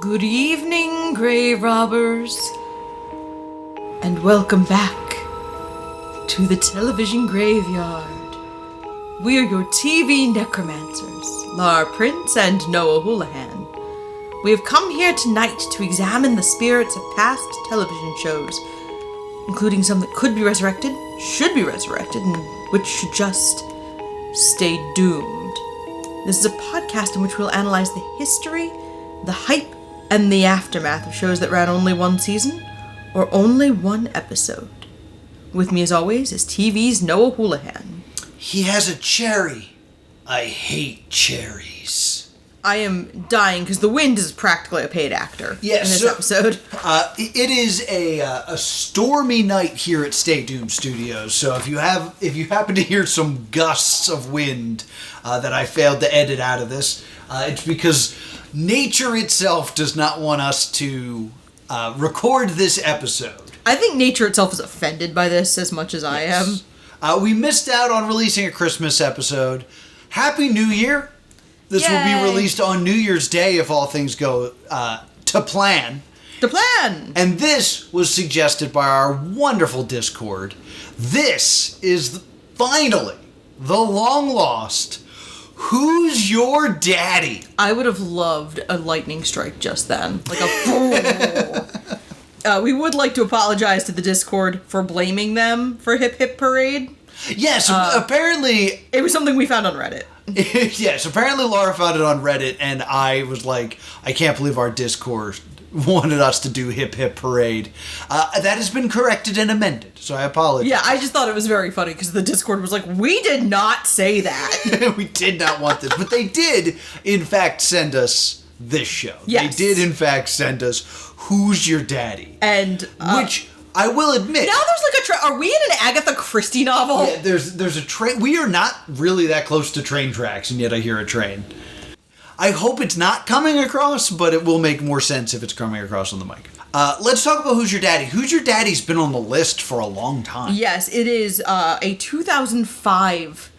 Good evening, grave robbers, and welcome back to the television graveyard. We are your TV necromancers, Lara Prince and Noah Houlihan. We have come here tonight to examine the spirits of past television shows, including some that could be resurrected, should be resurrected, and which should just stay doomed. This is a podcast in which we'll analyze the history, the hype, and the aftermath of shows that ran only one season or only one episode. With me as always is TV's Noah Houlihan. He has a cherry. I hate cherries. I am dying because The Wind is practically a paid actor in this episode. It is a stormy night here at Stay Doomed Studios. So if you happen to hear some gusts of wind that I failed to edit out of this, it's because nature itself does not want us to record this episode. I think nature itself is offended by this as much as I am. We missed out on releasing a Christmas episode. Happy New Year! This will be released on New Year's Day if all things go to plan. To plan! And this was suggested by our wonderful Discord. This is finally the long-lost Who's Your Daddy? I would have loved a lightning strike just then. Like a... We would like to apologize to the Discord for blaming them for Hip Hip Parade. Yes, apparently... It was something we found on Reddit. Yes, apparently Laura found it on Reddit, and I was like, I can't believe our Discord wanted us to do Hip Hip Parade. That has been corrected and amended, so I apologize. Yeah, I just thought it was very funny, because the Discord was like, we did not say that. We did not want this, but they did, in fact, send us this show. Yes. They did, in fact, send us Who's Your Daddy? And... which... I will admit. Now there's like are we in an Agatha Christie novel? Yeah, there's a train. We are not really that close to train tracks, and yet I hear a train. I hope it's not coming across, but it will make more sense if it's coming across on the mic. Let's talk about Who's Your Daddy. Who's Your Daddy's been on the list for a long time. Yes, it is a 2005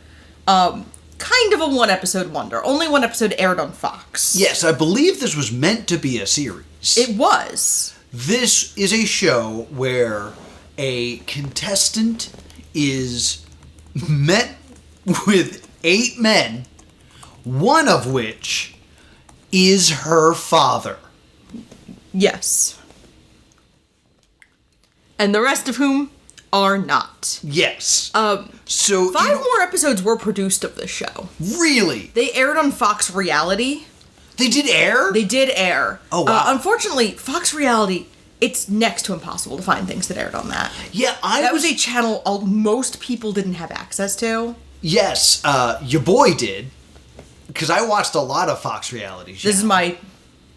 kind of a one-episode wonder. Only one episode aired on Fox. Yes, I believe this was meant to be a series. It was. This is a show where a contestant is met with 8 men, one of which is her father. Yes. And the rest of whom are not. Yes. So 5 more episodes were produced of this show. Really? They aired on Fox Reality. They did air? They did air. Oh, wow. Unfortunately, Fox Reality, it's next to impossible to find things that aired on that. Yeah, That was a channel most people didn't have access to. Yes, your boy did. Because I watched a lot of Fox Reality shows. This is my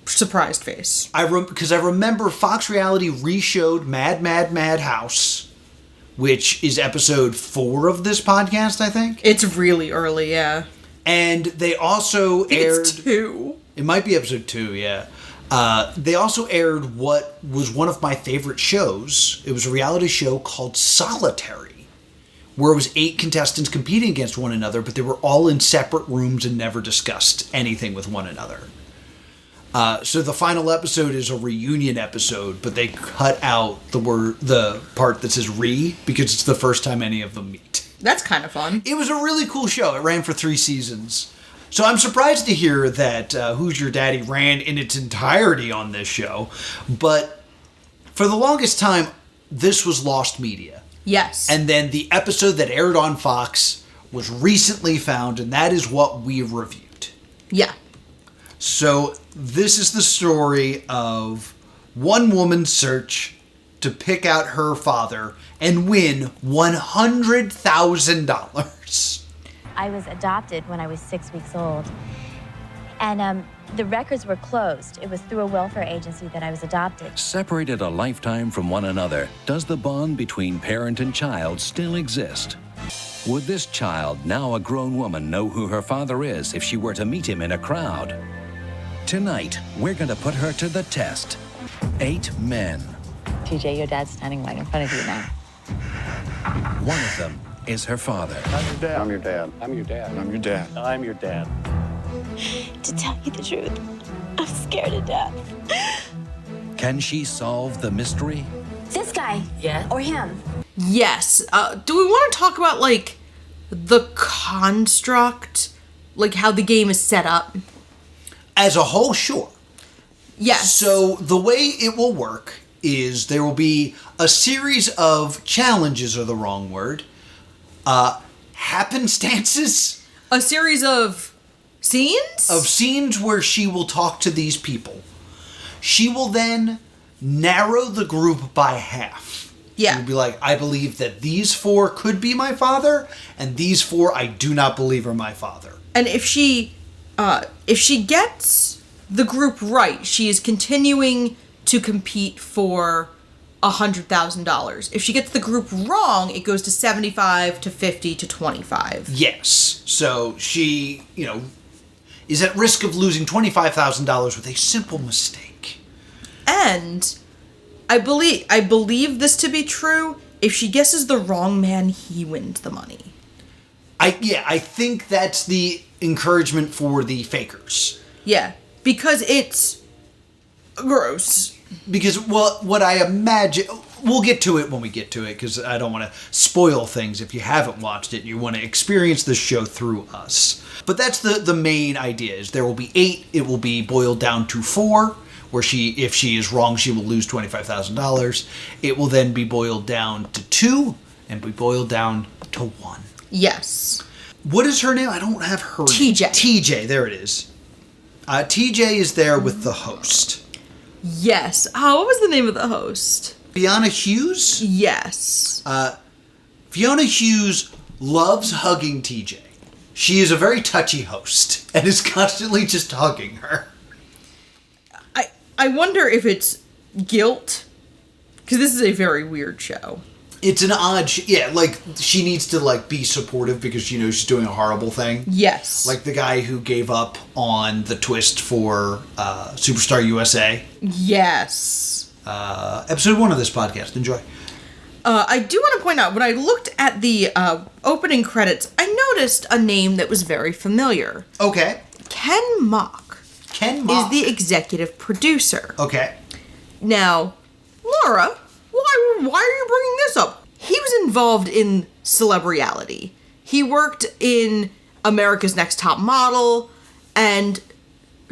surprised face. Because I remember Fox Reality reshowed Mad House, which is episode 4 of this podcast, I think. It's really early, yeah. And they also aired... It's 2. It might be episode 2, yeah. They also aired what was one of my favorite shows. It was a reality show called Solitary, where it was 8 contestants competing against one another, but they were all in separate rooms and never discussed anything with one another. So the final episode is a reunion episode, but they cut out the part that says "re" because it's the first time any of them meet. That's kind of fun. It was a really cool show. It ran for 3 seasons. So I'm surprised to hear that Who's Your Daddy ran in its entirety on this show. But for the longest time, this was lost media. Yes. And then the episode that aired on Fox was recently found, and that is what we reviewed. Yeah. So this is the story of one woman's search to pick out her father and win $100,000. I was adopted when I was 6 weeks old. And the records were closed. It was through a welfare agency that I was adopted. Separated a lifetime from one another, does the bond between parent and child still exist? Would this child, now a grown woman, know who her father is if she were to meet him in a crowd? Tonight, we're going to put her to the test. 8 men. TJ, your dad's standing right in front of you now. One of them is her father. I'm your dad. I'm your dad. I'm your dad. I'm your dad. I'm your dad. To tell you the truth, I'm scared to death. Can she solve the mystery? This guy. Yeah. Or him. Yes. Do we want to talk about, like, the construct? Like, how the game is set up? As a whole, sure. Yes. So the way it will work is there will be a series of challenges, are the wrong word, happenstances. A series of scenes? Of scenes where she will talk to these people. She will then narrow the group by half. Yeah. She'll be like, I believe that these 4 could be my father, and these 4 I do not believe are my father. And if she gets the group right, she is continuing to compete for $100,000. If she gets the group wrong, it goes to 75 to 50 to 25. Yes. So she, is at risk of losing $25,000 with a simple mistake. And I believe this to be true. If she guesses the wrong man, he wins the money. I think that's the encouragement for the fakers. Yeah, because it's gross. Because, well, what I imagine... We'll get to it when we get to it, because I don't want to spoil things if you haven't watched it and you want to experience this show through us. But that's the main idea, is there will be 8, it will be boiled down to 4, where if she is wrong, she will lose $25,000. It will then be boiled down to 2, and be boiled down to 1. Yes. What is her name? I don't have her TJ. name. TJ, there it is. TJ is there with the host. Yes. Oh, what was the name of the host? Fiona Hughes? Yes. Fiona Hughes loves hugging TJ. She is a very touchy host and is constantly just hugging her. I wonder if it's guilt, because this is a very weird show. It's an odd... she needs to, be supportive because she knows she's doing a horrible thing. Yes. Like the guy who gave up on the twist for Superstar USA. Yes. Episode 1 of this podcast. Enjoy. I do want to point out, when I looked at the opening credits, I noticed a name that was very familiar. Okay. Ken Mock. Ken Mock. Is the executive producer. Okay. Now, Laura, why are you bringing this up? He was involved in Celebrity. He worked in America's Next Top Model and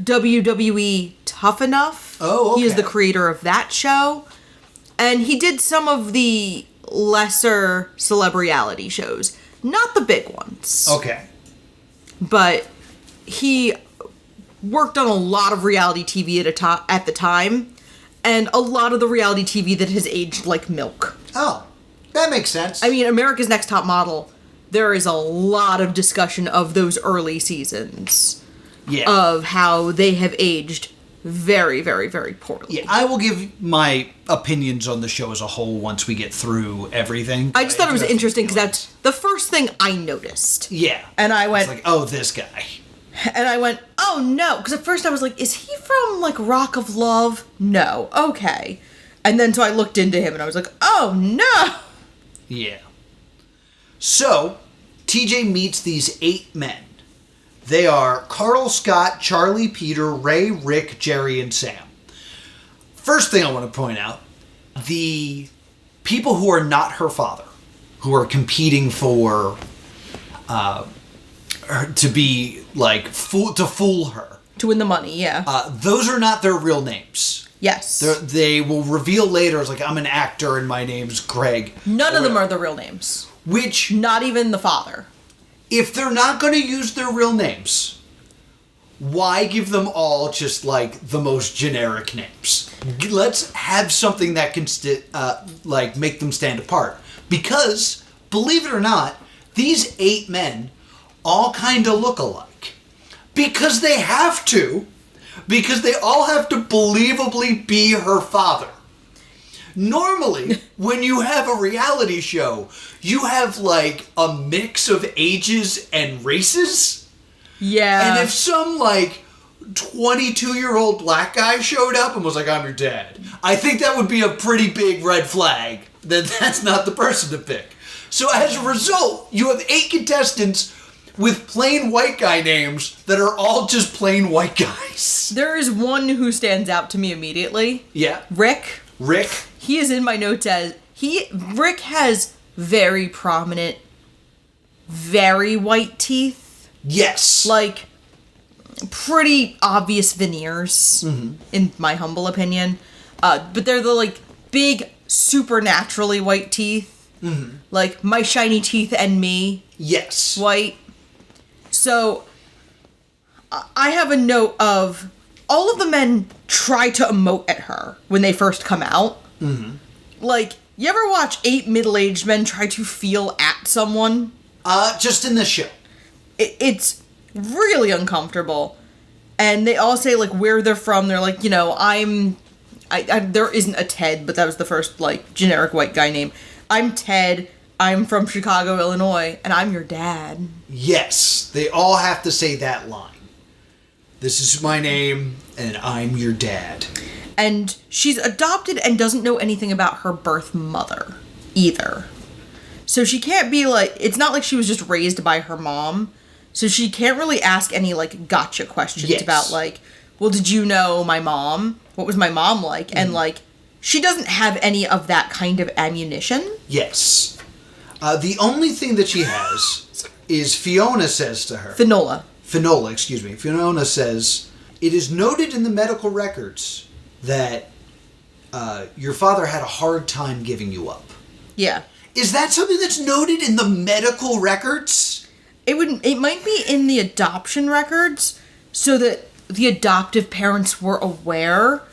WWE Tough Enough. Oh, okay. He is the creator of that show. And he did some of the lesser Celebrity shows. Not the big ones. Okay. But he worked on a lot of reality TV at the time, and a lot of the reality TV that has aged like milk. Oh, that makes sense. I mean, America's Next Top Model, there is a lot of discussion of those early seasons. Yeah. Of how they have aged very, very, very poorly. Yeah, I will give my opinions on the show as a whole once we get through everything. I just thought it was do have interesting because feelings. that's the first thing I noticed. Yeah. And I went... It's like, oh, this guy. And I went, oh no, because at first I was like, is he from like Rock of Love? No, okay. And then so I looked into him and I was like, oh no. Yeah. So, TJ meets these 8 men. They are Carl, Scott, Charlie, Peter, Ray, Rick, Jerry, and Sam. First thing I want to point out, the people who are not her father, who are competing for... to be like to fool her, To win the money, yeah. those are not their real names. Yes. They will reveal later as like, I'm an actor and my name's Greg. None of them are the real names. Which, Not even the father. if they're not going to use their real names, why give them all just like the most generic names? Let's have something that can make them stand apart. Because, believe it or not, these 8 men all kind of look alike. Because they have to. Because they all have to believably be her father. Normally, when you have a reality show, you have like a mix of ages and races. Yeah. And if some like 22-year-old black guy showed up and was like, I'm your dad, I think that would be a pretty big red flag that that's not the person to pick. So as a result, you have 8 contestants with plain white guy names that are all just plain white guys. There is one who stands out to me immediately. Yeah. Rick. He is in my notes as Rick has very prominent, very white teeth. Yes. Like, pretty obvious veneers, in my humble opinion. But they're the, like, big, supernaturally white teeth. Like, my shiny teeth and me. Yes. White. So, I have a note of all of the men try to emote at her when they first come out. Like, you ever watch 8 middle-aged men try to feel at someone? Just in this show. It's really uncomfortable. And they all say, like, where they're from. They're like, you know, there isn't a Ted, but that was the first, like, generic white guy name. I'm Ted. I'm from Chicago, Illinois, and I'm your dad. Yes. They all have to say that line. This is my name, and I'm your dad. And she's adopted and doesn't know anything about her birth mother either. So she can't be like, it's not like she was just raised by her mom. So she can't really ask any, like, gotcha questions about, like, well, did you know my mom? What was my mom like? And, like, she doesn't have any of that kind of ammunition. Yes. The only thing that she has is Fiona says to her. Finola, excuse me. Fiona says, it is noted in the medical records that your father had a hard time giving you up. Yeah. Is that something that's noted in the medical records? It might be in the adoption records so that the adoptive parents were aware.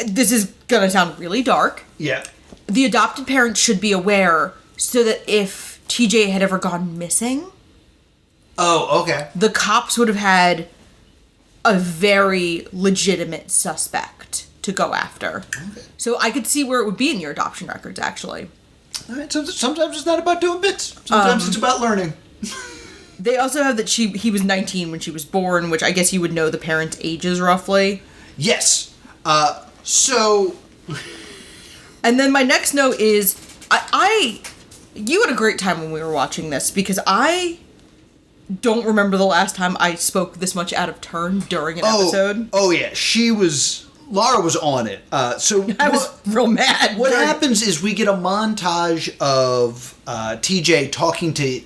This is gonna sound really dark. Yeah. The adopted parents should be aware so that if TJ had ever gone missing, oh, okay, the cops would have had a very legitimate suspect to go after. Okay. So I could see where it would be in your adoption records, actually. All right, sometimes it's not about doing bits. Sometimes it's about learning. They also have that he was 19 when she was born, which I guess you would know the parents' ages roughly. Yes. So... And then my next note is, you had a great time when we were watching this, because I don't remember the last time I spoke this much out of turn during an episode. Oh yeah, Laura was on it. So I was real mad. What happens is we get a montage of TJ talking to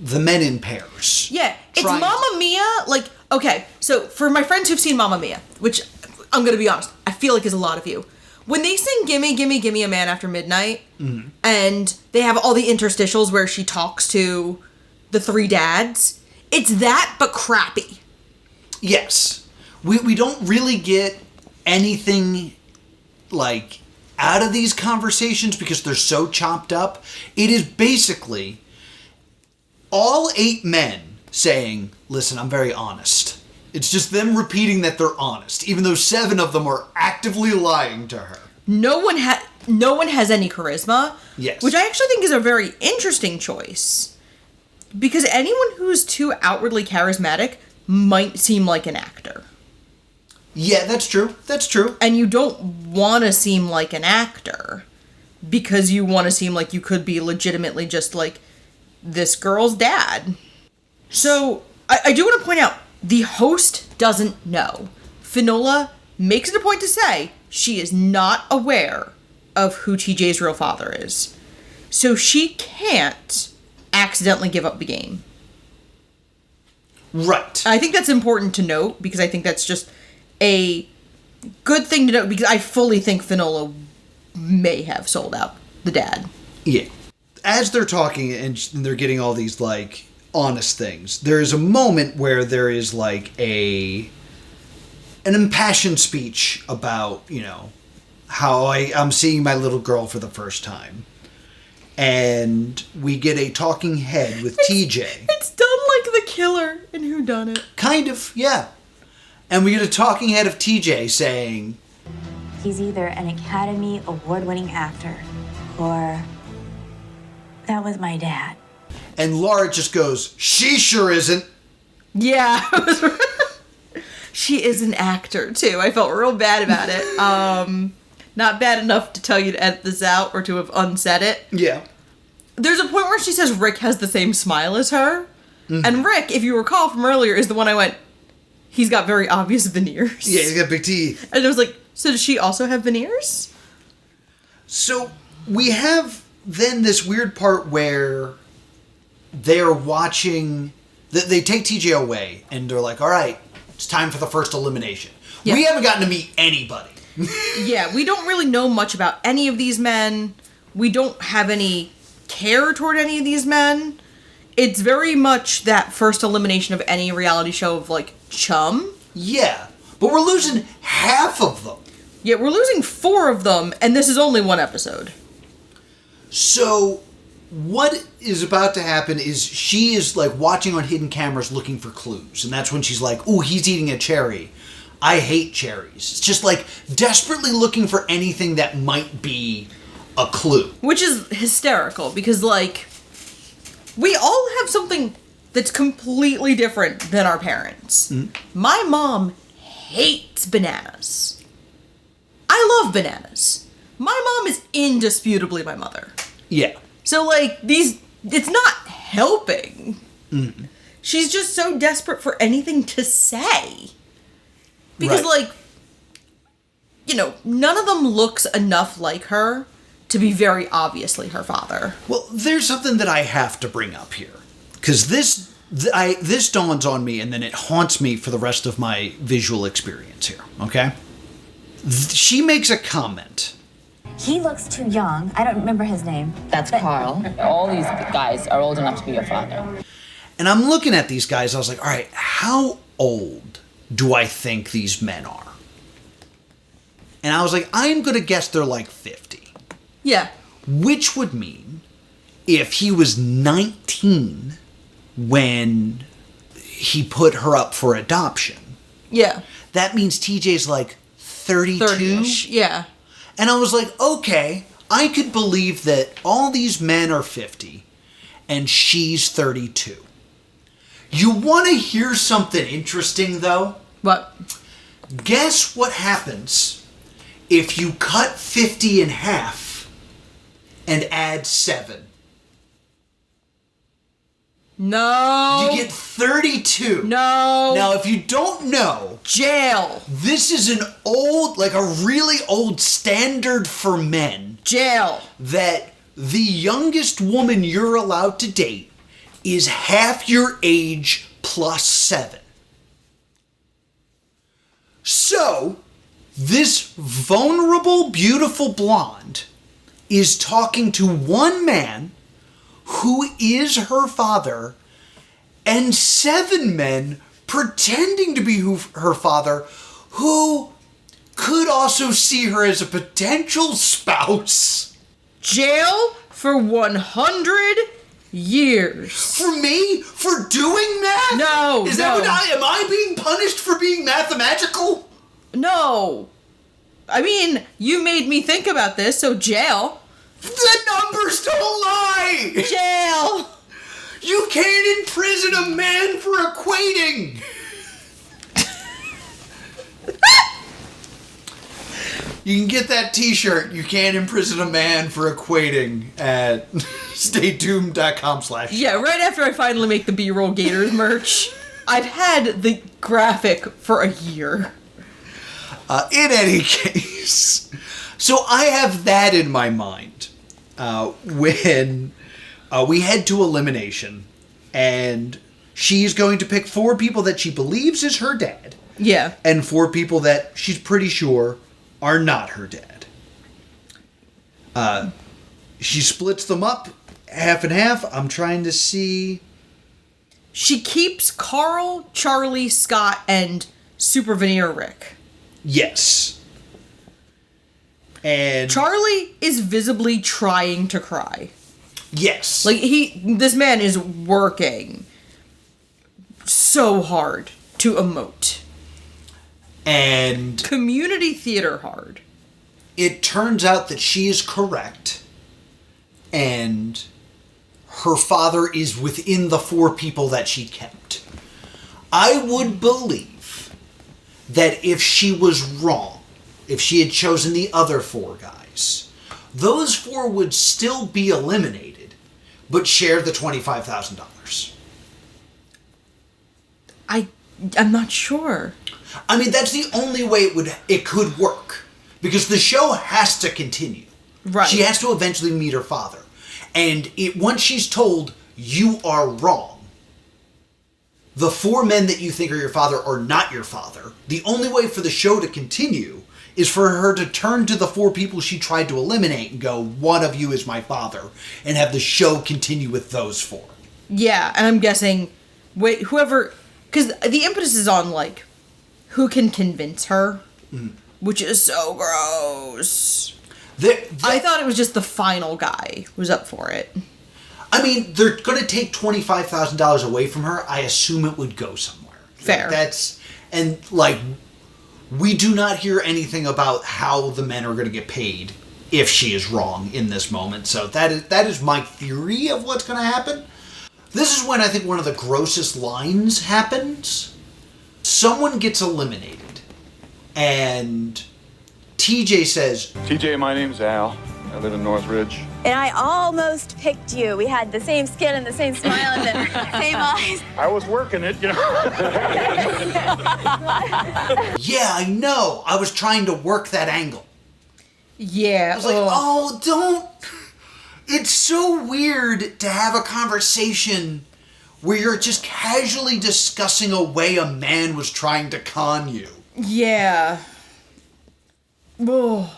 the men in pairs. Yeah, it's Mamma Mia. Like, okay, so for my friends who've seen Mamma Mia, which I'm gonna be honest, I feel like is a lot of you. When they sing Gimme, Gimme, Gimme a Man After Midnight, and they have all the interstitials where she talks to the 3 dads, it's that, but crappy. Yes. We don't really get anything, like, out of these conversations because they're so chopped up. It is basically all 8 men saying, listen, I'm very honest. It's just them repeating that they're honest, even though 7 of them are actively lying to her. No one has any charisma. Yes. Which I actually think is a very interesting choice. Because anyone who's too outwardly charismatic might seem like an actor. Yeah, that's true. That's true. And you don't want to seem like an actor. Because you want to seem like you could be legitimately just like this girl's dad. So, I do want to point out, the host doesn't know. Finola makes it a point to say she is not aware of who TJ's real father is. So she can't accidentally give up the game. Right. I think that's important to note because I think that's just a good thing to note because I fully think Finola may have sold out the dad. Yeah. As they're talking and they're getting all these, like, honest things, there's a moment where there is, like, an impassioned speech about, you know, how I'm seeing my little girl for the first time. And we get a talking head with TJ. It's done like the killer in Whodunit. Kind of, yeah. And we get a talking head of TJ saying, He's either an Academy Award-winning actor or that was my dad. And Laura just goes, she sure isn't. Yeah. She is an actor, too. I felt real bad about it. Not bad enough to tell you to edit this out or to have unsaid it. Yeah. There's a point where she says Rick has the same smile as her. And Rick, if you recall from earlier, is the one I went, he's got very obvious veneers. Yeah, he's got big teeth. And I was like, so does she also have veneers? So we have then this weird part where they're watching... They take TJ away, and they're like, all right, it's time for the first elimination. Yeah. We haven't gotten to meet anybody. Yeah, we don't really know much about any of these men. We don't have any care toward any of these men. It's very much that first elimination of any reality show of, like, Chum. Yeah, but we're losing half of them. Yeah, we're losing 4 of them, and this is only 1 episode. So what is about to happen is she is, like, watching on hidden cameras looking for clues. And that's when she's like, ooh, he's eating a cherry. I hate cherries. It's just, like, desperately looking for anything that might be a clue. Which is hysterical, because, like, we all have something that's completely different than our parents. My mom hates bananas. I love bananas. My mom is indisputably my mother. Yeah. So, like, it's not helping. She's just so desperate for anything to say. Because, Right. like, you know, none of them looks enough like her to be very obviously her father. Well, there's something that I have to bring up here. Because this dawns on me, and then it haunts me for the rest of my visual experience here, okay? She makes a comment. He looks too young. I don't remember his name. That's Carl. All these guys are old enough to be your father. And I'm looking at these guys, I was like, all right, how old do I think these men are? And I was like, I'm going to guess they're like 50. Yeah. Which would mean if he was 19 when he put her up for adoption, Yeah. that means TJ's like 32. 30-ish. Yeah. And I was like, okay, I could believe that all these men are 50 and she's 32. You want to hear something interesting, though? What? Guess what happens if you cut 50 in half and add 7? No. You get 32. No. Now, if you don't know, Jail. this is an old, like a really old standard for men Jail. that the youngest woman you're allowed to date is half your age plus 7. So, this vulnerable, beautiful blonde is talking to one man who is her father and 7 men pretending to be her father who could also see her as a potential spouse. Jail for 100 years. For me? For doing math? No, Is that no. what am I being punished for being mathematical? No. I mean, you made me think about this, so jail. The numbers don't lie! Jail. You can't imprison a man for equating! You can get that t-shirt, You Can't Imprison a Man for Equating, at staytuned.com/. Yeah, right after I finally make the B-roll Gators merch. I've had the graphic for a year. In any case, so I have that in my mind when we head to elimination, and she's going to pick 4 people that she believes is her dad, Yeah. and 4 people that she's pretty sure are not her dad. She splits them up half and half. I'm trying to see. She keeps Carl, Charlie, Scott, and Super Veneer Rick. Yes. And Charlie is visibly trying to cry. yes. Like, this man is working so hard to emote. And Community theater hard. it turns out that she is correct, and her father is within the 4 people that she kept. I would believe that if she was wrong, if she had chosen the other 4 guys, those 4 would still be eliminated, but share the $25,000. I'm not sure. I mean, that's the only way it could work. Because the show has to continue. Right. She has to eventually meet her father. And once she's told, you are wrong, the 4 men that you think are your father are not your father, the only way for the show to continue is for her to turn to the 4 people she tried to eliminate and go, one of you is my father, and have the show continue with those 4. Yeah, and I'm guessing, whoever... Because the impetus is on, like, who can convince her, which is so gross. I thought it was just the final guy was up for it. I mean, they're going to take $25,000 away from her. I assume it would go somewhere. Fair. We do not hear anything about how the men are going to get paid if she is wrong in this moment. So that is my theory of what's going to happen. This is when I think one of the grossest lines happens. Someone gets eliminated, and TJ says, TJ, my name's Al. I live in Northridge. And I almost picked you. We had the same skin and the same smile and the same eyes. I was working it, you know. yeah, I know. I was trying to work that angle. Yeah. I was like, don't. It's so weird to have a conversation where you're just casually discussing a way a man was trying to con you. Yeah. Oh.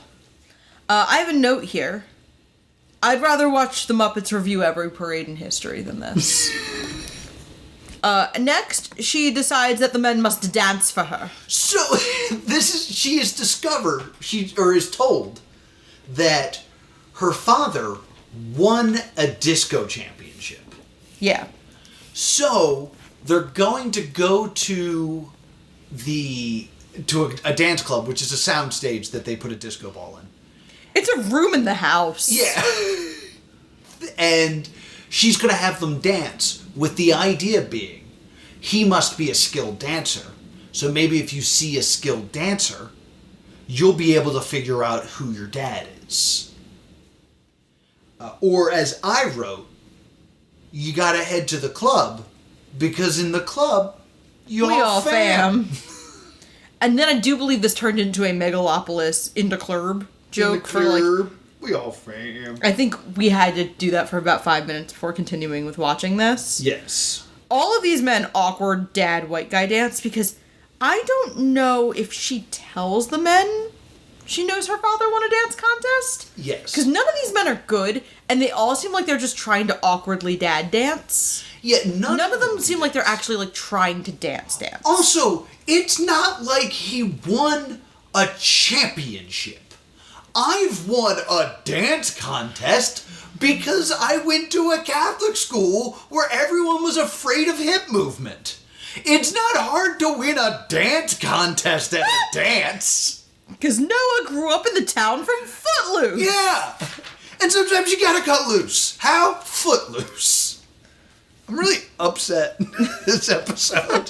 I have a note here. I'd rather watch the Muppets review every parade in history than this. Next, she decides that the men must dance for her. So, she is discovered, is told that her father won a disco championship. Yeah. So, they're going to go to a dance club, which is a sound stage that they put a disco ball in. It's a room in the house. Yeah. And she's going to have them dance, with the idea being, he must be a skilled dancer. So maybe if you see a skilled dancer, you'll be able to figure out who your dad is. Or as I wrote, you got to head to the club, because in the club, we all fam. And then I do believe this turned into a Megalopolis into Club joke for like... We all fam. I think we had to do that for about 5 minutes before continuing with watching this. Yes. All of these men awkward dad white guy dance because I don't know if she tells the men she knows her father won a dance contest. Yes. Because none of these men are good, and they all seem like they're just trying to awkwardly dad dance. Yeah, none of them seem like they're actually like trying to dance. Also, it's not like he won a championship. I've won a dance contest because I went to a Catholic school where everyone was afraid of hip movement. It's not hard to win a dance contest at a dance. Because Noah grew up in the town from Footloose. Yeah. And sometimes you gotta cut loose. How? Footloose. I'm really upset this episode.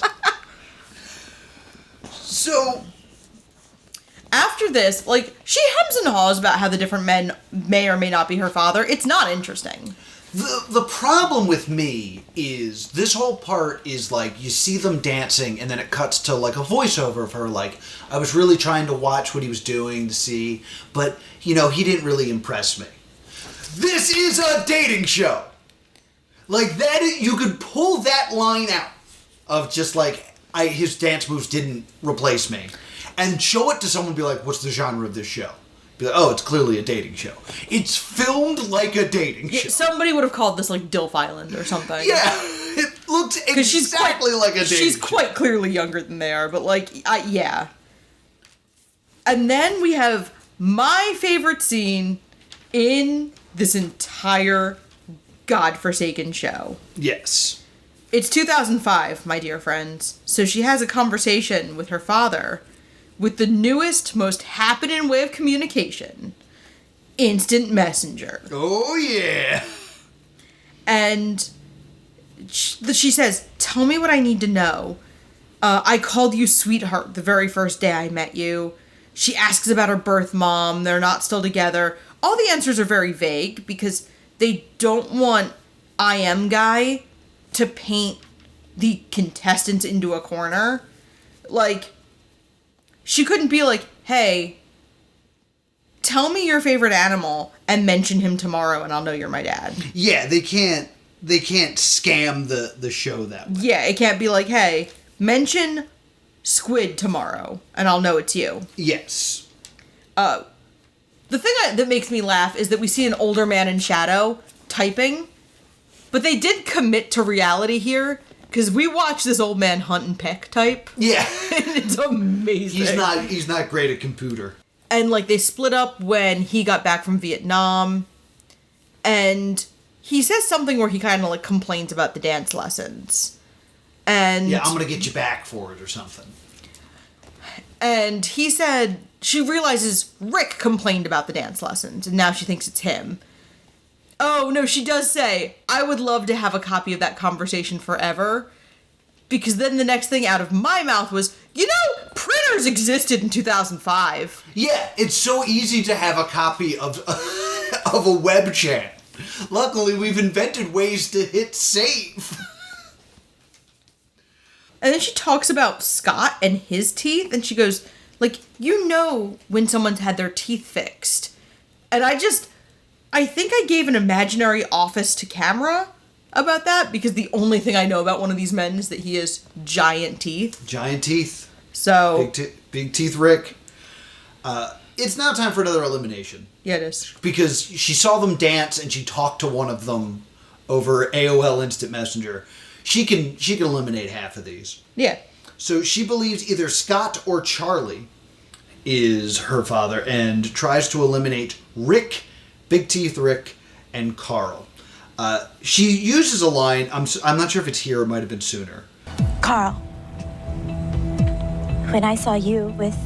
So... after this, like, she hems and haws about how the different men may or may not be her father. It's not interesting. The problem with me is this whole part is like you see them dancing and then it cuts to like a voiceover of her like, I was really trying to watch what he was doing to see, but, you know, he didn't really impress me. This is a dating show. Like, you could pull that line out of just like, his dance moves didn't replace me. And show it to someone and be like, what's the genre of this show? Be like, oh, it's clearly a dating show. It's filmed like a dating show. Somebody would have called this like Dilf Island or something. Yeah, it looks exactly like a dating show. She's quite clearly younger than they are, but like, yeah. And then we have my favorite scene in this entire godforsaken show. Yes. It's 2005, my dear friends. So she has a conversation with her father with the newest, most happening way of communication, instant messenger. Oh, yeah. And she says, tell me what I need to know. I called you sweetheart the very first day I met you. She asks about her birth mom. They're not still together. All the answers are very vague because they don't want I Am Guy to paint the contestants into a corner. Like, she couldn't be like, hey, tell me your favorite animal and mention him tomorrow and I'll know you're my dad. Yeah, they can't scam the show that way. Yeah, it can't be like, hey, mention squid tomorrow and I'll know it's you. Yes. The thing that makes me laugh is that we see an older man in shadow typing, but they did commit to reality here, because we watch this old man hunt and peck type. Yeah. And it's amazing. He's not great at computer. And, like, they split up when he got back from Vietnam, and he says something where he kind of, like, complains about the dance lessons. And Yeah, I'm gonna get you back for it or something. And he said she realizes Rick complained about the dance lessons, and now she thinks it's him. Oh, no, she does say, I would love to have a copy of that conversation forever. Because then the next thing out of my mouth was, you know, printers existed in 2005. Yeah, it's so easy to have a copy of of a web chat. Luckily, we've invented ways to hit save. And then she talks about Scott and his teeth, and she goes, like, you know when someone's had their teeth fixed. And I think I gave an imaginary office to camera about that, because the only thing I know about one of these men is that he has giant teeth. Giant teeth. So... Big teeth Rick. It's now time for another elimination. Yeah, it is. Because she saw them dance and she talked to one of them over AOL Instant Messenger. She can eliminate half of these. Yeah. So she believes either Scott or Charlie is her father and tries to eliminate Rick, Big Teeth Rick, and Carl. She uses a line, I'm not sure if it's here or it might have been sooner. Carl, when I saw you with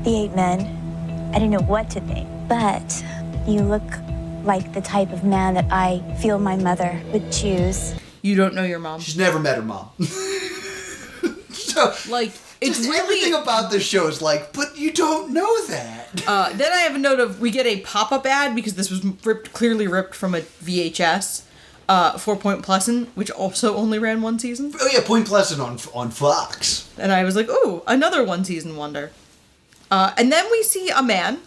the 8 men, I didn't know what to think. But you look like the type of man that I feel my mother would choose. You don't know your mom. She's never met her mom. So, Like, it's just really... everything about this show is like, but you don't know that. Then I have a note of, we get a pop-up ad, because this was clearly ripped from a VHS, for Point Pleasant, which also only ran one season. Oh yeah, Point Pleasant on Fox. And I was like, ooh, another one-season wonder. And then we see a man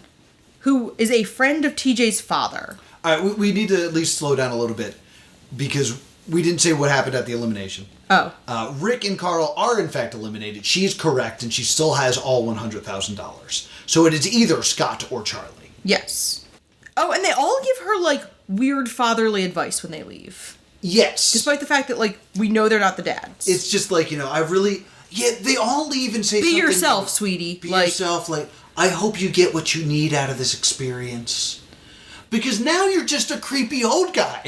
who is a friend of TJ's father. All right, we need to at least slow down a little bit, because we didn't say what happened at the elimination. Oh. Rick and Carl are in fact eliminated. She is correct, and she still has all $100,000. So it is either Scott or Charlie. Yes. Oh, and they all give her, like, weird fatherly advice when they leave. Yes. Despite the fact that, like, we know they're not the dads. It's just like, you know, they all leave and say Be something. yourself, sweetie. Be yourself, like, I hope you get what you need out of this experience. Because now you're just a creepy old guy.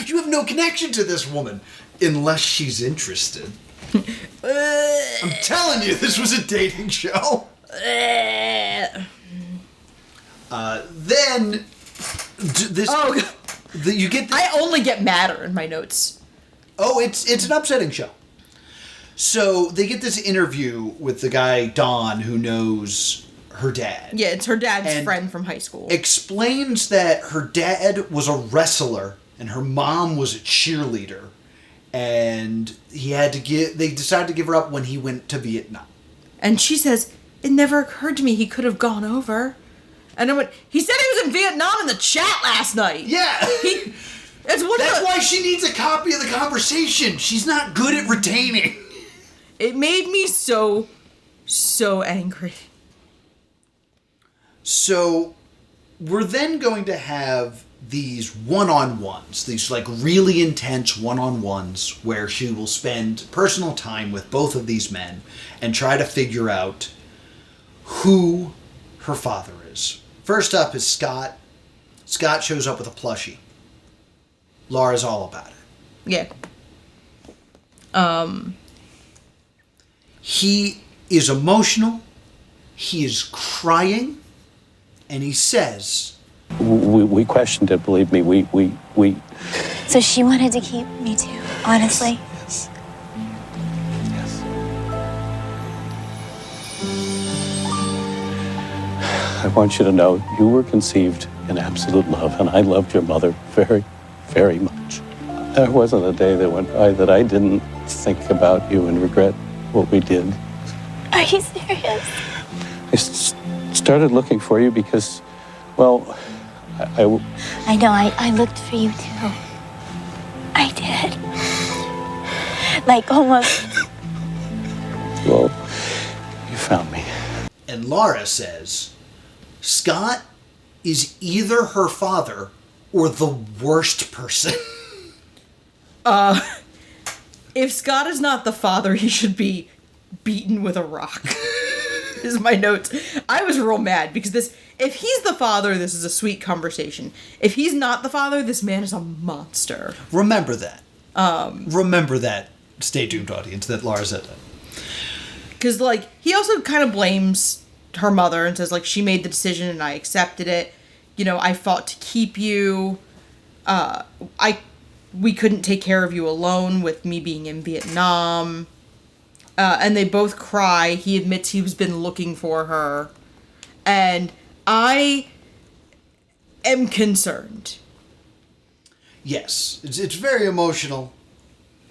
You have no connection to this woman. Unless she's interested. I'm telling you, this was a dating show. Then this. Oh, you get. This, I only get madder in my notes. oh, it's an upsetting show. So they get this interview with the guy Don, who knows her dad. Yeah, it's her dad's And friend from high school. Explains that her dad was a wrestler and her mom was a cheerleader, and they decided to give her up when he went to Vietnam. And she says, it never occurred to me he could have gone over. And I went, he said he was in Vietnam in the chat last night. Yeah. That's why she needs a copy of the conversation. She's not good at retaining. It made me so angry. So we're then going to have these one-on-ones, these like really intense one-on-ones where she will spend personal time with both of these men and try to figure out who her father is. First up is Scott. Scott shows up with a plushie. Laura's all about it. Yeah. He is emotional. He is crying. And he says... We questioned it, believe me. We... So she wanted to keep me too, honestly. Yes. I want you to know you were conceived in absolute love, and I loved your mother very, very much. There wasn't a day that went by that I didn't think about you and regret what we did. Are you serious? I started looking for you because, well, I I know, I looked for you too. I did. Like almost. well, you found me. And Laura says, Scott is either her father or the worst person. If Scott is not the father, he should be beaten with a rock. Is my notes. I was real mad because if he's the father, this is a sweet conversation. If he's not the father, this man is a monster. Remember that. Remember that, stay tuned audience, that Laura said that. Because, like, he also kind of blames her mother and says, like, she made the decision and I accepted it. You know, I fought to keep you. We couldn't take care of you alone with me being in Vietnam. And they both cry. He admits he's been looking for her. And I am concerned. Yes, it's very emotional.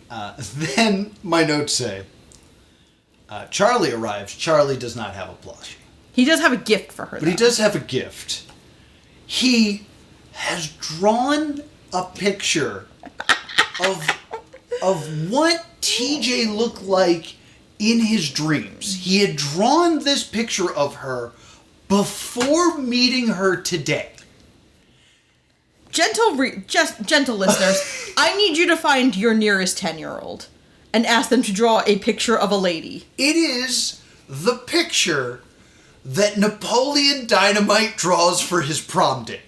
Then my notes say, Charlie arrives. Charlie does not have a plushie. He does have a gift for her, But he does have a gift. He has drawn a picture of what TJ looked like in his dreams. He had drawn this picture of her before meeting her today. Gentle listeners, I need you to find your nearest 10-year-old and ask them to draw a picture of a lady. It is the picture that Napoleon Dynamite draws for his prom date.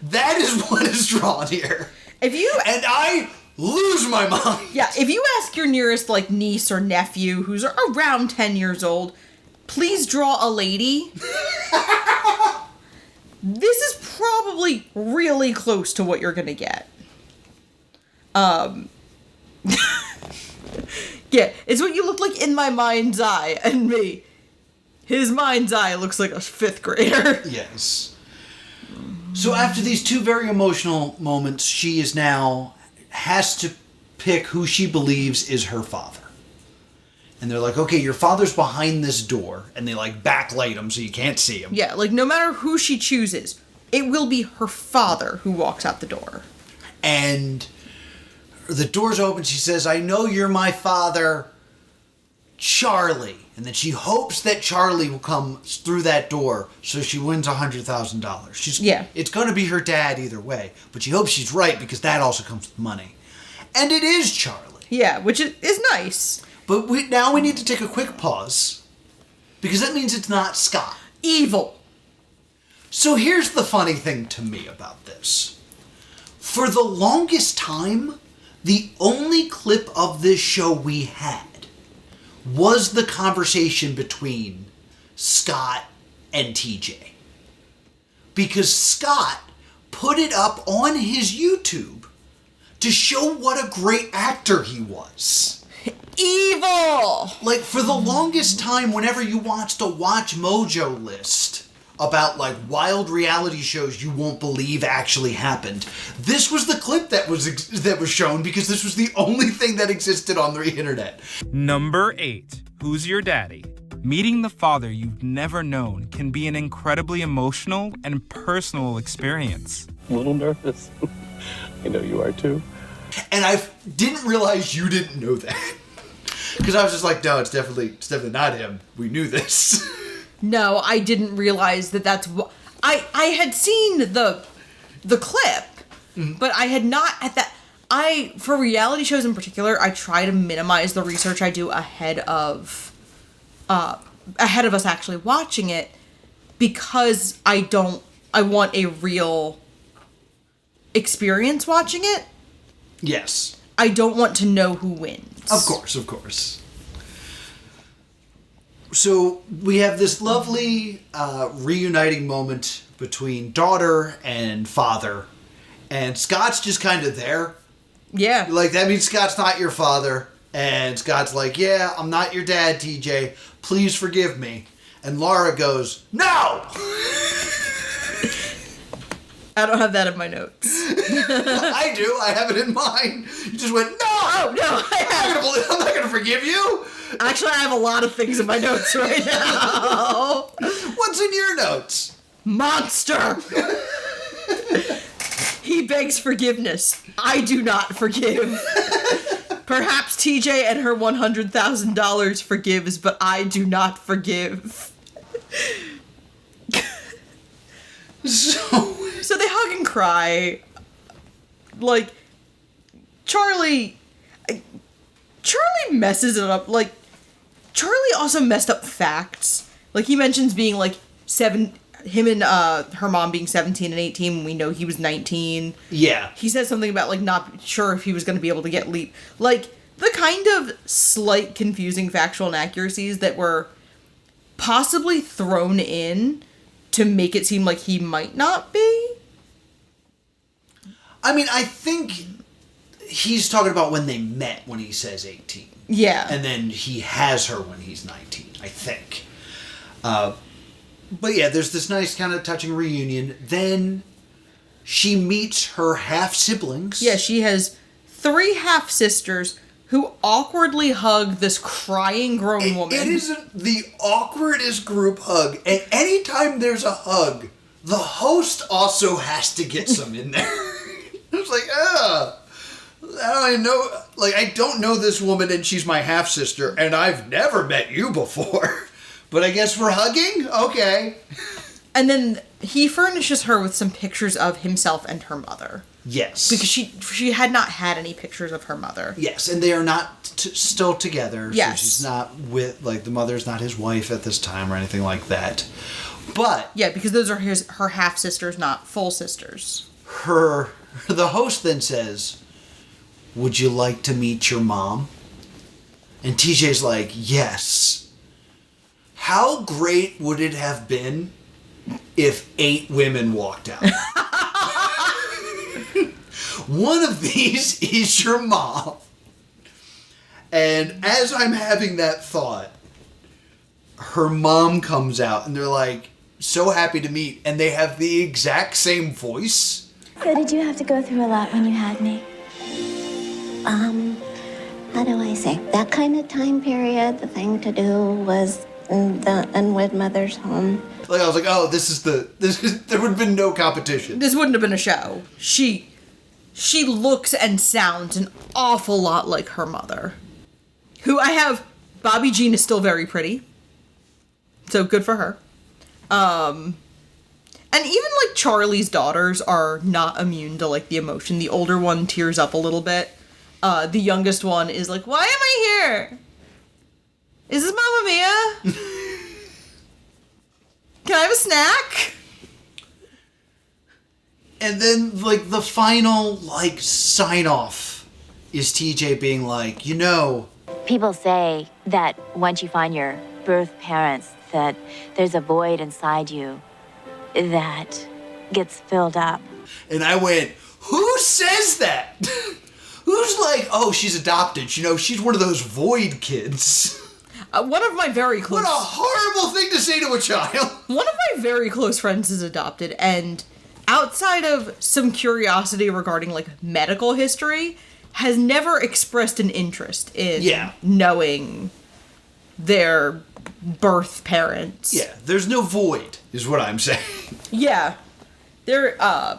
That is what is drawn here. And I lose my mind. Yeah, if you ask your nearest, like, niece or nephew who's around 10 years old, please draw a lady. This is probably really close to what you're gonna get. Yeah, it's what you look like in my mind's eye, and me. His mind's eye looks like a 5th grader. Yes. So after these two very emotional moments, she is now has to pick who she believes is her father. And they're like, okay, your father's behind this door. And they, like, backlight him so you can't see him. Yeah, like, no matter who she chooses, it will be her father who walks out the door. And the door's open. She says, I know you're my father, Charlie. And then she hopes that Charlie will come through that door so she wins $100,000. Yeah. It's going to be her dad either way. But she hopes she's right because that also comes with money. And it is Charlie. Yeah, which is nice. But now we need to take a quick pause because that means it's not Scott. Evil. So here's the funny thing to me about this. For the longest time, the only clip of this show we had was the conversation between Scott and TJ. Because Scott put it up on his YouTube to show what a great actor he was. Evil! Like, for the longest time, whenever you watched a Watch Mojo list about, like, wild reality shows you won't believe actually happened, this was the clip that was shown because this was the only thing that existed on the internet. Number 8. Who's your daddy? Meeting the father you've never known can be an incredibly emotional and personal experience. A little nervous. I know you are too. And I didn't realize you didn't know that. Because I was just like, no, it's definitely not him. We knew this. No, I didn't realize that that's what... I had seen the clip, but I had not at that... For reality shows in particular, I try to minimize the research I do ahead of us actually watching it because I want a real experience watching it. Yes. I don't want to know who wins. Of course. So we have this lovely reuniting moment between daughter and father, and Scott's just kind of there. Yeah. Like, that means Scott's not your father, and Scott's like, yeah, I'm not your dad, TJ. Please forgive me. And Laura goes, no! I don't have that in my notes. I do. I have it in mine. You just went, no! Oh, no, I'm not going to forgive you. Actually, I have a lot of things in my notes right now. What's in your notes? Monster! He begs forgiveness. I do not forgive. Perhaps TJ and her $100,000 forgives, but I do not forgive. So they hug and cry. Like, Charlie messes it up. Like, Charlie also messed up facts. Like, he mentions being, like, him and her mom being 17 and 18 when we know he was 19. Yeah. He said something about, like, not sure if he was going to be able to get LEAP. Like, the kind of slight confusing factual inaccuracies that were possibly thrown in to make it seem like he might not be. I mean, I think he's talking about when they met when he says 18. Yeah. And then he has her when he's 19, I think. But yeah, there's this nice kind of touching reunion. Then she meets her half-siblings. Yeah, she has 3 half-sisters who awkwardly hug this crying grown woman. It is the awkwardest group hug. And anytime there's a hug, the host also has to get some in there. It's like, I don't know this woman and she's my half-sister and I've never met you before. But I guess we're hugging? Okay. And then he furnishes her with some pictures of himself and her mother. Yes. Because she had not had any pictures of her mother. Yes, and they are not still together. Yes. So she's not with, like, the mother's not his wife at this time or anything like that. But... Yeah, because those are her half-sisters, not full sisters. The host then says, would you like to meet your mom? And TJ's like, yes. How great would it have been if 8 women walked out? One of these is your mom. And as I'm having that thought, her mom comes out and they're like, so happy to meet. And they have the exact same voice. So did you have to go through a lot when you had me? How do I say? That kind of time period, the thing to do was the unwed mother's home. Like, I was like, oh, there would have been no competition. This wouldn't have been a show. She looks and sounds an awful lot like her mother. Who I have, Bobby Jean is still very pretty. So good for her. And even, like, Charlie's daughters are not immune to, like, the emotion. The older one tears up a little bit. The youngest one is like, why am I here? Is this Mamma Mia? Can I have a snack? And then, like, the final, like, sign-off is TJ being like, you know... People say that once you find your birth parents, that there's a void inside you that gets filled up. And I went, who says that? Who's like, oh, she's adopted. You know, she's one of those void kids. One of my very close... What a horrible thing to say to a child. One of my very close friends is adopted, and outside of some curiosity regarding, like, medical history, has never expressed an interest in knowing their birth parents. Yeah, there's no void, is what I'm saying. Yeah. The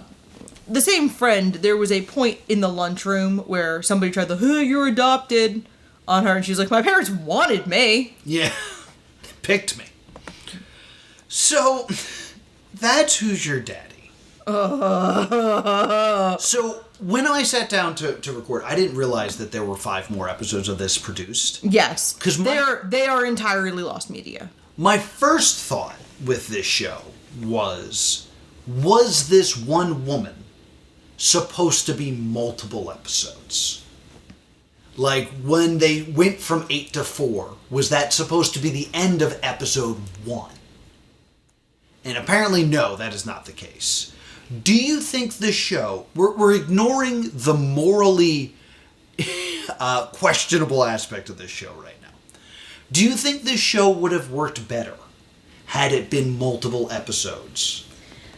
same friend, there was a point in the lunchroom where somebody tried you're adopted on her, and she's like, my parents wanted me. Yeah, they picked me. So, that's Who's Your Daddy. So, when I sat down to record, I didn't realize that there were 5 more episodes of this produced. Yes, because they are entirely lost media. My first thought with this show was this one woman supposed to be multiple episodes? Like, when they went from 8 to 4, was that supposed to be the end of episode 1? And apparently, no, that is not the case. Do you think the show, we're ignoring the morally questionable aspect of this show right now. Do you think this show would have worked better had it been multiple episodes?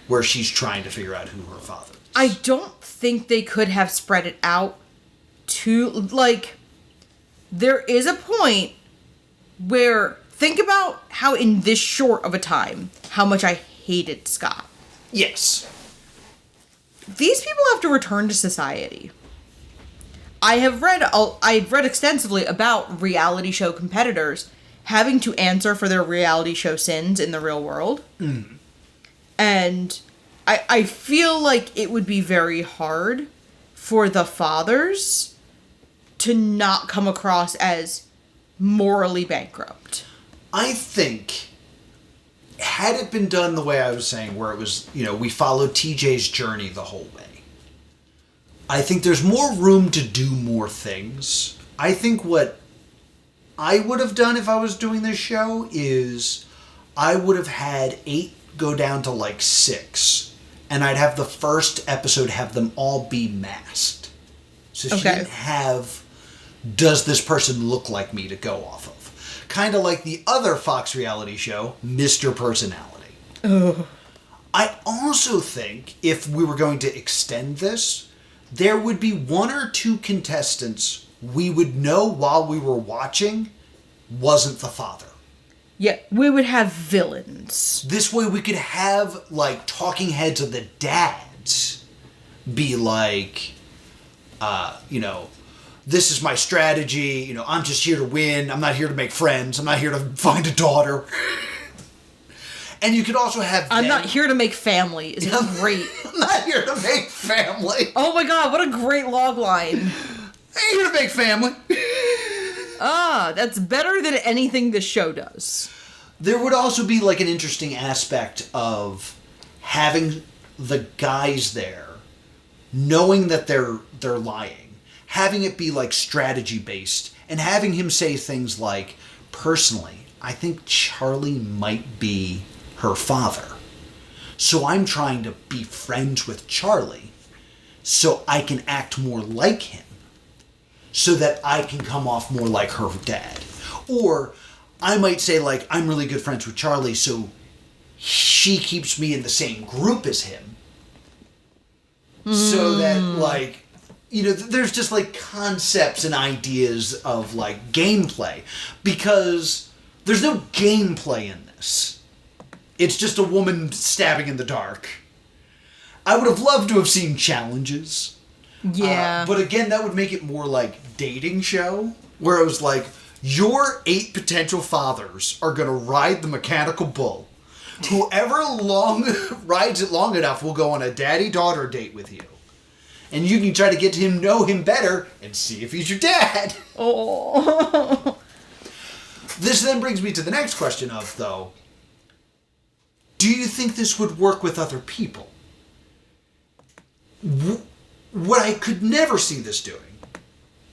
where she's trying to figure out who her father is. I don't think they could have spread it out too, like, there is a point where, think about how in this short of a time, how much I hated Scott. Yes. These people have to return to society. I've read extensively about reality show competitors having to answer for their reality show sins in the real world. Mm. And I feel like it would be very hard for the fathers to not come across as morally bankrupt. I think, had it been done the way I was saying, where it was, we followed TJ's journey the whole way, I think there's more room to do more things. I think what I would have done if I was doing this show is I would have had 8 go down to like 6. And I'd have the first episode have them all be masked. So she didn't have, does this person look like me to go off of? Kind of like the other Fox reality show, Mr. Personality. Ugh. I also think if we were going to extend this, there would be 1 or 2 contestants we would know while we were watching wasn't the father. Yeah, we would have villains. This way we could have, like, talking heads of the dads be like, this is my strategy, I'm just here to win, I'm not here to make friends, I'm not here to find a daughter. And you could also have I'm not here to make family is great. I'm not here to make family. Oh my god, what a great log line. I ain't here to make family. That's better than anything this show does. There would also be like an interesting aspect of having the guys there, knowing that they're lying, having it be like strategy based, and having him say things like, personally, I think Charlie might be her father. So I'm trying to be friends with Charlie so I can act more like him, so that I can come off more like her dad. Or I might say, like, I'm really good friends with Charlie, so she keeps me in the same group as him. So that, like, there's just, like, concepts and ideas of, like, gameplay. Because there's no gameplay in this. It's just a woman stabbing in the dark. I would have loved to have seen challenges. Yeah. But again, that would make it more like dating show, where it was like, your 8 potential fathers are going to ride the mechanical bull. Whoever rides it long enough will go on a daddy-daughter date with you. And you can try to get to know him better and see if he's your dad. Oh. This then brings me to the next question of, though, do you think this would work with other people? What I could never see this doing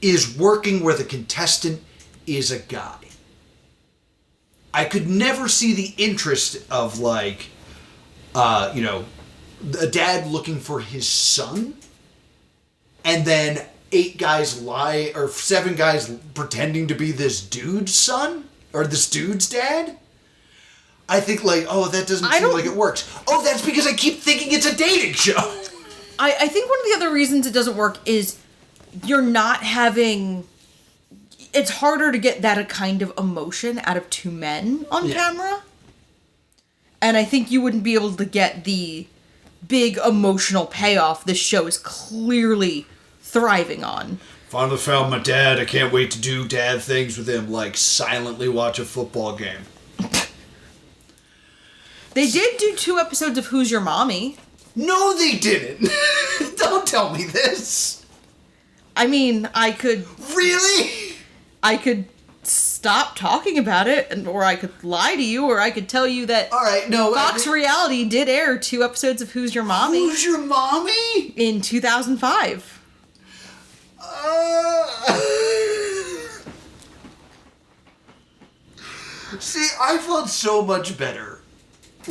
is working where the contestant is a guy. I could never see the interest of, like, a dad looking for his son, and then 8 guys lie, or 7 guys pretending to be this dude's son, or this dude's dad. I think, like, that doesn't seem like it works. Oh, that's because I keep thinking it's a dating show. I think one of the other reasons it doesn't work is you're not having... It's harder to get that kind of emotion out of 2 men on camera. And I think you wouldn't be able to get the big emotional payoff this show is clearly thriving on. Finally found my dad. I can't wait to do dad things with him, like silently watch a football game. They did do 2 episodes of Who's Your Mommy? No, they didn't. Don't tell me this. I mean, I could... Really? I could stop talking about it, or I could lie to you, or I could tell you that Fox Reality did air 2 episodes of Who's Your Mommy? Who's Your Mommy? In 2005. See, I felt so much better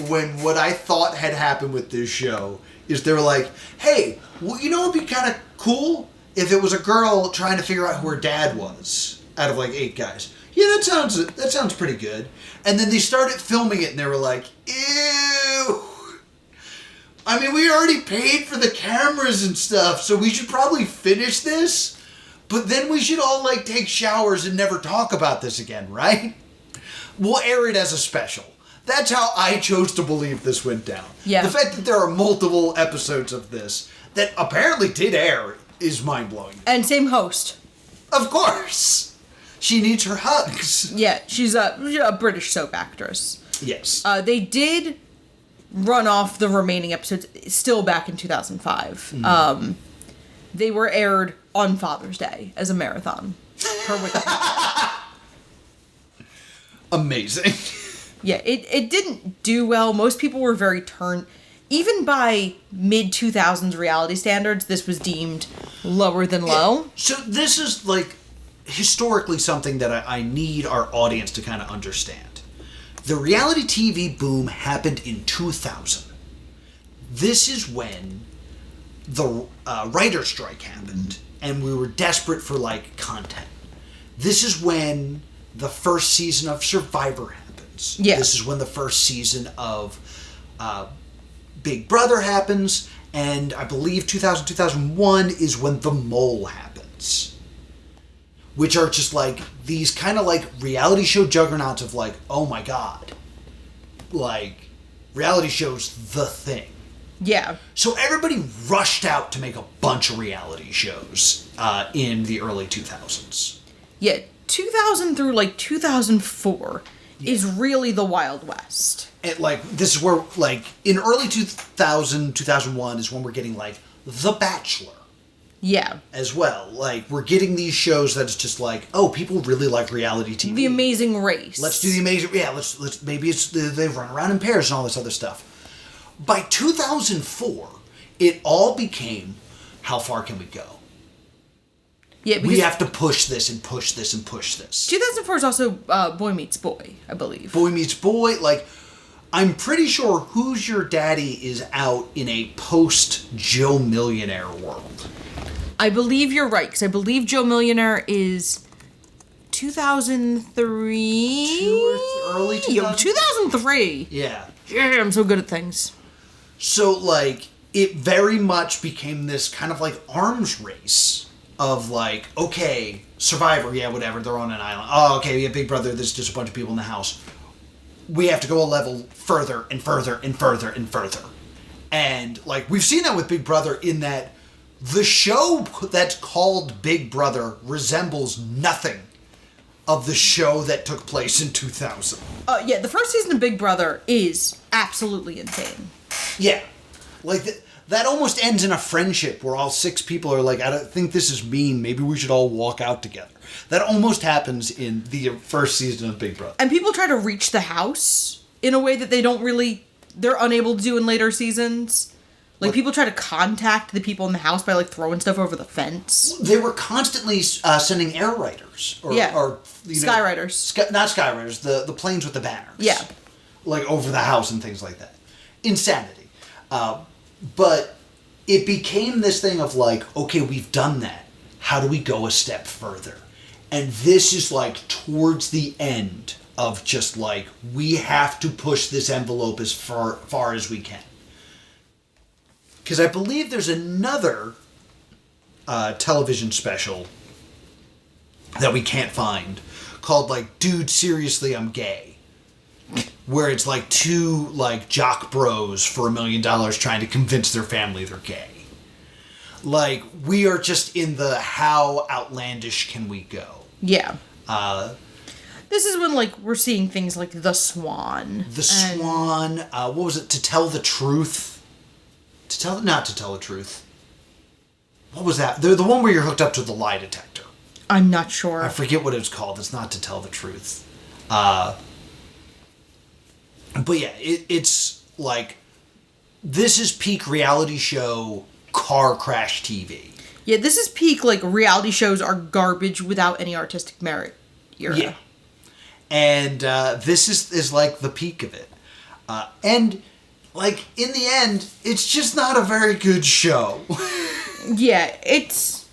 when what I thought had happened with this show is they were like, hey, well, you know what would be kind of cool? If it was a girl trying to figure out who her dad was out of like 8 guys. Yeah, that sounds pretty good. And then they started filming it and they were like, ew. I mean, we already paid for the cameras and stuff, so we should probably finish this. But then we should all, like, take showers and never talk about this again, right? We'll air it as a special. That's how I chose to believe this went down. Yeah. The fact that there are multiple episodes of this that apparently did air is mind-blowing. And same host. Of course. She needs her hugs. Yeah, she's a British soap actress. Yes. They did run off the remaining episodes still back in 2005. They were aired on Father's Day as a marathon. Per week. Amazing. Yeah, it didn't do well. Most people were very turned. Even by mid-2000s reality standards, this was deemed lower than low. So this is, like, historically something that I need our audience to kind of understand. The reality TV boom happened in 2000. This is when the writer's strike happened, and we were desperate for, like, content. This is when the first season of Survivor happens. Yeah. This is when the first season of Big Brother happens, and I believe 2001 is when The Mole happens. Which are just, like, these kind of, like, reality show juggernauts of, like, oh my god. Like, reality show's the thing. Yeah. So everybody rushed out to make a bunch of reality shows in the early 2000s. Yeah, 2000 through, like, 2004 is really the Wild West. And, like, this is where, like, in early 2000, 2001 is when we're getting, like, The Bachelor. Yeah. As well. Like, we're getting these shows that's just like, oh, people really like reality TV. The Amazing Race. Let's do The Amazing... Yeah, let's maybe it's they run around in pairs and all this other stuff. By 2004, it all became, how far can we go? Yeah, because we have to push this and push this and push this. 2004 is also Boy Meets Boy, I believe. Boy Meets Boy, like, I'm pretty sure Who's Your Daddy is out in a post-Joe Millionaire world. I believe you're right, because I believe Joe Millionaire is 2003? Early 2000? 2003. Yeah. Yeah, I'm so good at things. So, like, it very much became this kind of, like, arms race of, like, okay, Survivor, yeah, whatever, they're on an island. Oh, okay, yeah, Big Brother, there's just a bunch of people in the house. We have to go a level further and further and further and further. And, like, we've seen that with Big Brother in that the show that's called Big Brother resembles nothing of the show that took place in 2000. Yeah, the first season of Big Brother is absolutely insane. Yeah. Like, that almost ends in a friendship where all 6 people are like, I don't think this is mean. Maybe we should all walk out together. That almost happens in the first season of Big Brother. And people try to reach the house in a way that they're unable to do in later seasons. Like, people try to contact the people in the house by, like, throwing stuff over the fence. They were constantly sending air riders. Or Skyriders. Not Skyriders, the planes with the banners. Yeah. Like, over the house and things like that. Insanity. But it became this thing of, like, okay, we've done that. How do we go a step further? And this is, like, towards the end of just, like, we have to push this envelope as far as we can. Because I believe there's another television special that we can't find called, like, Dude, Seriously, I'm Gay. Where it's, like, 2, like, jock bros for $1 million trying to convince their family they're gay. Like, we are just in the how outlandish can we go. Yeah. This is when, like, we're seeing things like The Swan. The Swan. What was it? To Tell the Truth. Not To Tell the Truth. What was that? The one where you're hooked up to the lie detector. I'm not sure. I forget what it's called. It's not To Tell the Truth. But yeah, it's like, this is peak reality show car crash TV. Yeah, this is peak, like, reality shows are garbage without any artistic merit era. Yeah. And this is like the peak of it. And, like, in the end, it's just not a very good show. Yeah, it's...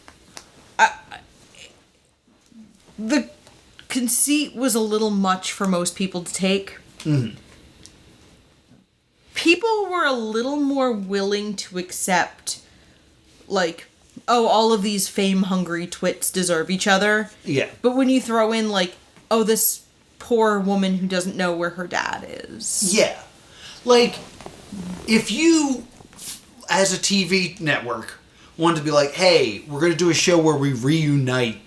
the conceit was a little much for most people to take. Mm-hmm. people were a little more willing to accept, like, oh, all of these fame-hungry twits deserve each other. Yeah. But when you throw in, like, oh, this poor woman who doesn't know where her dad is. Yeah. Like, if you, as a TV network, wanted to be like, hey, we're going to do a show where we reunite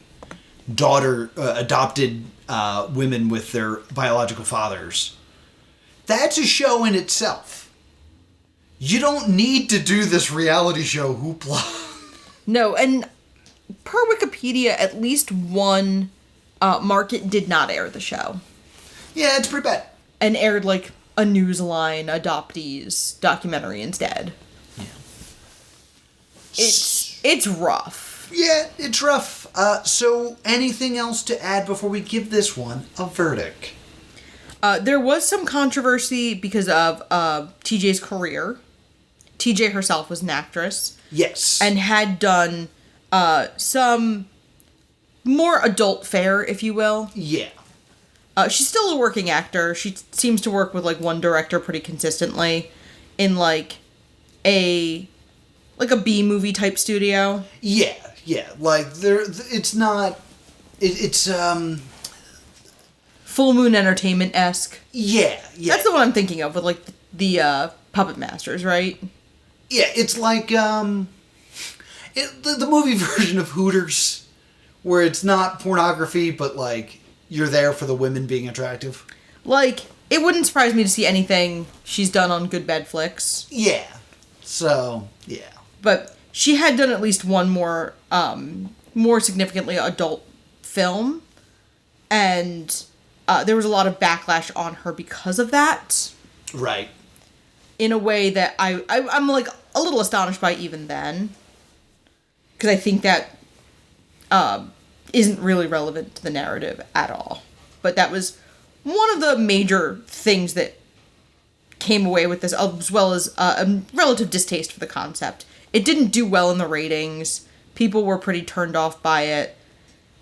adopted women with their biological fathers, that's a show in itself. You don't need to do this reality show hoopla. No, and per Wikipedia, at least one market did not air the show. Yeah, it's pretty bad. And aired, like, a Newsline adoptees documentary instead. Yeah. It's rough. Yeah, it's rough. So, anything else to add before we give this one a verdict? There was some controversy because of TJ's career. TJ herself was an actress. Yes. And had done some more adult fare, if you will. Yeah. She's still a working actor. She seems to work with, like, one director pretty consistently in, like, a B-movie type studio. Yeah. Like, it's not... It's Full Moon Entertainment-esque. Yeah. That's the one I'm thinking of with, like, the Puppet Masters, right? Yeah, it's like, the movie version of Hooters, where it's not pornography, but, like, you're there for the women being attractive. Like, it wouldn't surprise me to see anything she's done on Good Bad Flicks. Yeah. So, yeah. But she had done at least one more significantly adult film, and there was a lot of backlash on her because of that. Right. In a way that I'm like a little astonished by even then, because I think that isn't really relevant to the narrative at all. But that was one of the major things that came away with this, as well as a relative distaste for the concept. It didn't do well in the ratings. People were pretty turned off by it.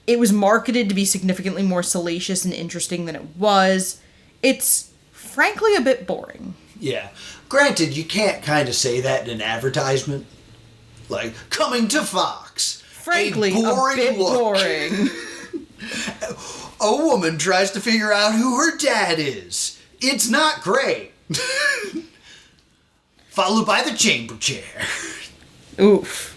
It was marketed to be significantly more salacious and interesting than it was. It's frankly a bit boring. Yeah. Granted, you can't kind of say that in an advertisement. Like, coming to Fox. Frankly, a bit boring. A woman tries to figure out who her dad is. It's not great. Followed by the chamber chair. Oof.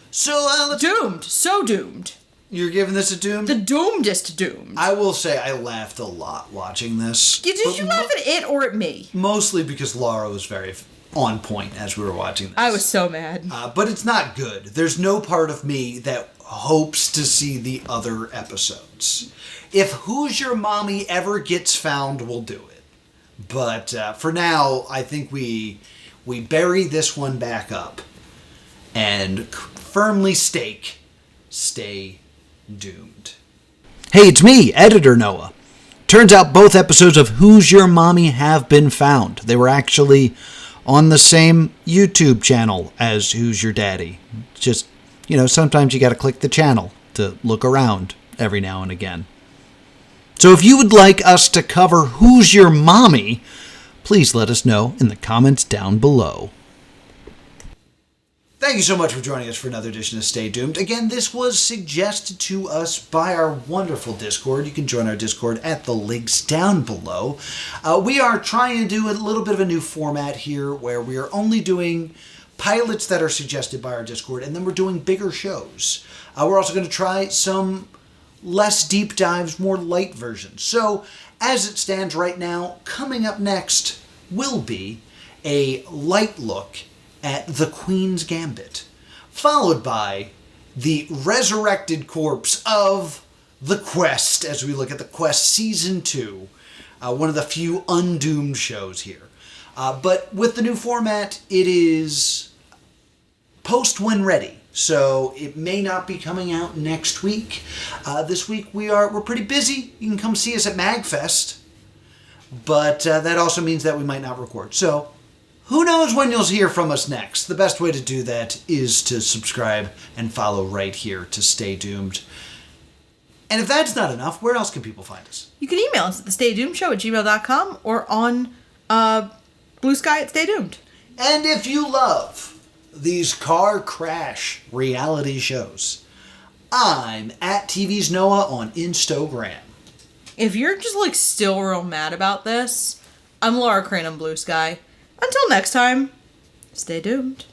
So, let's... Doomed. So doomed. You're giving this a doomed? The doomedest doomed. I will say I laughed a lot watching this. Did you laugh at it or at me? Mostly because Laura was very on point as we were watching this. I was so mad. But it's not good. There's no part of me that hopes to see the other episodes. If Who's Your Mommy ever gets found, we'll do it. But for now, I think we bury this one back up and firmly stay doomed. Hey, it's me, Editor Noah. Turns out both episodes of Who's Your Mommy have been found. They were actually on the same YouTube channel as Who's Your Daddy. Just, sometimes you gotta click the channel to look around every now and again. So if you would like us to cover Who's Your Mommy, please let us know in the comments down below. Thank you so much for joining us for another edition of Stay Doomed. Again, this was suggested to us by our wonderful Discord. You can join our Discord at the links down below. We are trying to do a little bit of a new format here where we are only doing pilots that are suggested by our Discord, and then we're doing bigger shows. We're also going to try some less deep dives, more light versions. So, as it stands right now, coming up next will be a light look at The Queen's Gambit, followed by the resurrected corpse of The Quest, as we look at The Quest Season 2, one of the few undoomed shows here. But with the new format, it is post when ready, so it may not be coming out next week. This week we're pretty busy. You can come see us at MagFest, but that also means that we might not record. So who knows when you'll hear from us next? The best way to do that is to subscribe and follow right here to Stay Doomed. And if that's not enough, where else can people find us? You can email us at thestaydoomedshow@gmail.com or on Blue Sky, stay doomed. And if you love these car crash reality shows, I'm at TV's Noah on Instagram. If you're just like still real mad about this, I'm Laura Crane on Blue Sky. Until next time, stay doomed.